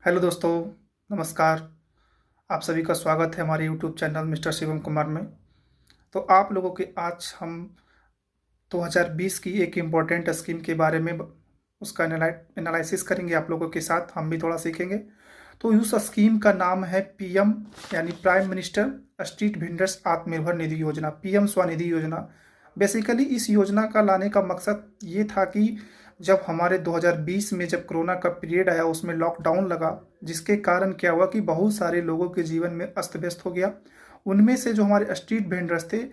Hello दोस्तों, नमस्कार। आप सभी का स्वागत है हमारे YouTube channel mister Shivam Kumar में। तो आप लोगों के आज हम 2020 की एक इम्पॉर्टेंट स्कीम के बारे में उसका एनालिसिस करेंगे। आप लोगों के साथ हम भी थोड़ा सीखेंगे। तो उस स्कीम का नाम है पीएम यानी prime minister street vendors Atmanirbhar Nidhi योजना, पीएम स्वनिधि योजना। बेसिकली इस योजना का लाने का मकसद ये था कि जब हमारे 2020 में जब कोरोना का पीरियड आया, उसमें लॉकडाउन लगा, जिसके कारण क्या हुआ कि बहुत सारे लोगों के जीवन में अस्त व्यस्त हो गया। उनमें से जो हमारे स्ट्रीट वेंडर्स थे,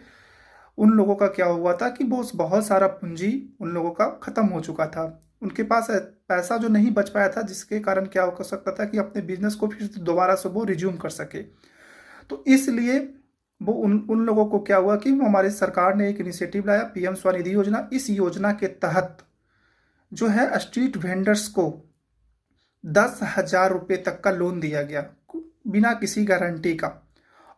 उन लोगों का क्या हुआ था कि वो बहुत सारा पूंजी उन लोगों का खत्म हो चुका था। उनके पास पैसा जो नहीं बच पाया था, जिसके कारण क्या हो सकता था कि अपने बिजनेस को फिर से दोबारा से वो रिज्यूम कर सके। तो इसलिए वो उन लोगों को क्या हुआ कि हमारी सरकार ने एक इनिशिएटिव लाया, पीएम स्वनिधि योजना। इस योजना के तहत जो है स्ट्रीट वेंडर्स को 10,000 रुपये तक का लोन दिया गया, बिना किसी गारंटी का।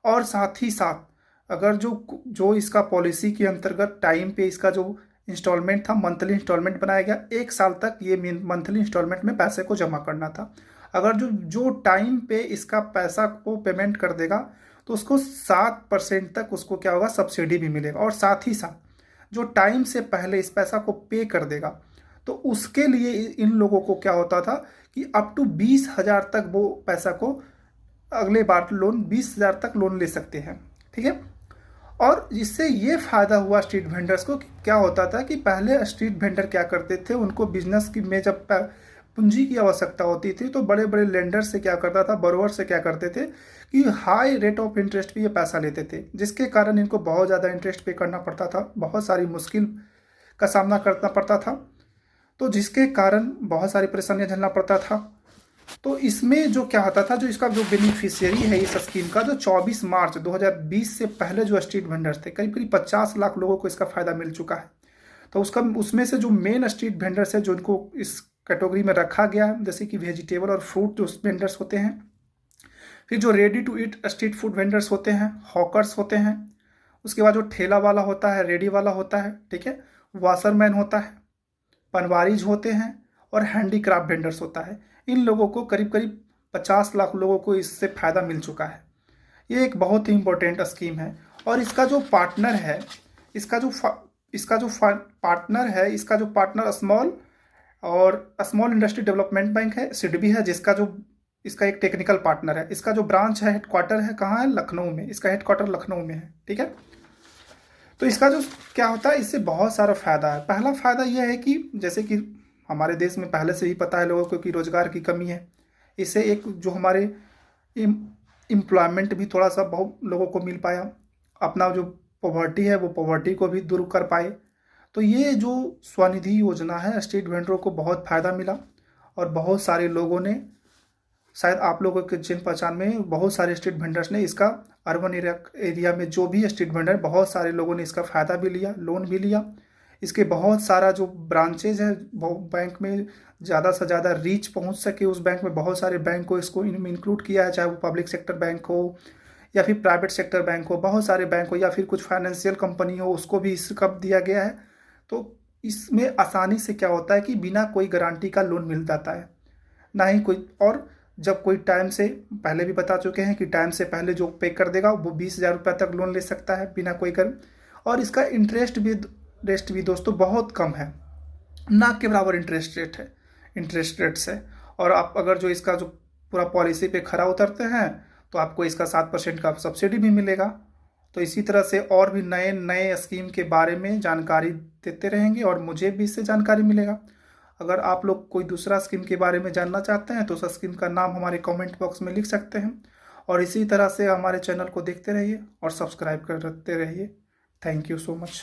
और साथ ही साथ अगर जो जो इसका पॉलिसी के अंतर्गत टाइम पे इसका जो इंस्टॉलमेंट था, मंथली इंस्टॉलमेंट बनाया गया। 1 साल तक ये मंथली इंस्टॉलमेंट में पैसे को जमा करना था। अगर जो जो टाइम पे इसका पैसा को पेमेंट कर देगा तो उसको 7% तक उसको क्या होगा, सब्सिडी भी मिलेगा। और साथ ही साथ जो टाइम से पहले इस पैसा को पे कर देगा तो उसके लिए इन लोगों को क्या होता था कि अप टू 20,000 तक वो पैसा को अगले बार लोन 20,000 तक लोन ले सकते हैं। ठीक है। और इससे ये फायदा हुआ स्ट्रीट वेंडर्स को कि क्या होता था कि पहले स्ट्रीट वेंडर क्या करते थे, उनको बिजनेस की में जब पूंजी की आवश्यकता होती थी तो बड़े बड़े लेंडर से क्या करता था, बोरोवर से क्या करते थे कि हाई रेट ऑफ इंटरेस्ट पे ये पैसा लेते थे, जिसके कारण इनको बहुत ज़्यादा इंटरेस्ट पे करना पड़ता था, बहुत सारी मुश्किल का सामना करना पड़ता था। तो जिसके कारण बहुत सारी परेशानियां झेलना पड़ता था। तो इसमें जो क्या होता था, जो इसका जो बेनिफिशियरी है इस स्कीम का, जो 24 मार्च 2020 से पहले जो स्ट्रीट वेंडर्स थे, करीब करीब 50 लाख लोगों को इसका फायदा मिल चुका है। तो उसमें से जो मेन स्ट्रीट वेंडर्स है, जो इनको इस कैटेगरी में रखा गया है, जैसे कि वेजिटेबल और फ्रूट जो वेंडर्स होते हैं, फिर जो ready to eat street food vendors होते हैं, हॉकर्स होते हैं, उसके बाद जो ठेला वाला होता है, रेडी वाला होता है, ठीक है, वाशरमैन होता है, पनवारीज होते हैं और हैंडीक्राफ्ट वेंडर्स होता है। इन लोगों को करीब करीब 50 लाख लोगों को इससे फ़ायदा मिल चुका है। ये एक बहुत ही इम्पोर्टेंट स्कीम है। और इसका जो पार्टनर है, इसका जो partner small industry development bank है, सिडबी है, जिसका जो इसका एक टेक्निकल पार्टनर है। इसका जो ब्रांच है, हेडक्वार्टर है कहाँ है, लखनऊ में। इसका हेडक्वार्टर लखनऊ में है। ठीक है। तो इसका जो क्या होता है, इससे बहुत सारा फायदा है। पहला फायदा यह है कि जैसे कि हमारे देश में पहले से ही पता है लोगों को कि रोजगार की कमी है। इससे एक जो हमारे एम्प्लॉयमेंट भी थोड़ा सा बहुत लोगों को मिल पाया, अपना जो पॉवर्टी है वो पॉवर्टी को भी दूर कर पाए। तो ये जो स्वनिधि योजना है, स्ट्रीट वेंडरों को बहुत फ़ायदा मिला। और बहुत सारे लोगों ने, शायद आप लोगों के जिन पहचान में बहुत सारे स्ट्रीट वेंडर्स ने इसका अर्बन एरिया में जो भी स्ट्रीट वेंडर, बहुत सारे लोगों ने इसका फ़ायदा भी लिया, लोन भी लिया। इसके बहुत सारा जो ब्रांचेज है बैंक में, ज़्यादा से ज़्यादा रीच पहुंच सके उस बैंक में, बहुत सारे बैंक को इसको इनमें इंक्लूड किया है, चाहे वो पब्लिक सेक्टर बैंक हो या फिर प्राइवेट सेक्टर बैंक हो, बहुत सारे बैंक हो या फिर कुछ फाइनेंशियल कंपनी हो, उसको भी इसका दिया गया है। तो इसमें आसानी से क्या होता है कि बिना कोई गारंटी का लोन मिल जाता है, ना ही कोई। और जब कोई टाइम से पहले भी बता चुके हैं कि टाइम से पहले जो पे कर देगा वो 20,000 रुपये तक लोन ले सकता है बिना कोई कर। और इसका इंटरेस्ट भी दोस्तों बहुत कम है, ना के बराबर इंटरेस्ट रेट से। और आप अगर जो इसका जो पूरा पॉलिसी पे खरा उतरते हैं तो आपको इसका 7% का सब्सिडी भी मिलेगा। तो इसी तरह से और भी नए नए स्कीम के बारे में जानकारी देते रहेंगे और मुझे भी इससे जानकारी मिलेगा। अगर आप लोग कोई दूसरा स्कीम के बारे में जानना चाहते हैं तो उस स्कीम का नाम हमारे कमेंट बॉक्स में लिख सकते हैं। और इसी तरह से हमारे चैनल को देखते रहिए और सब्सक्राइब करते रहिए। Thank you so much.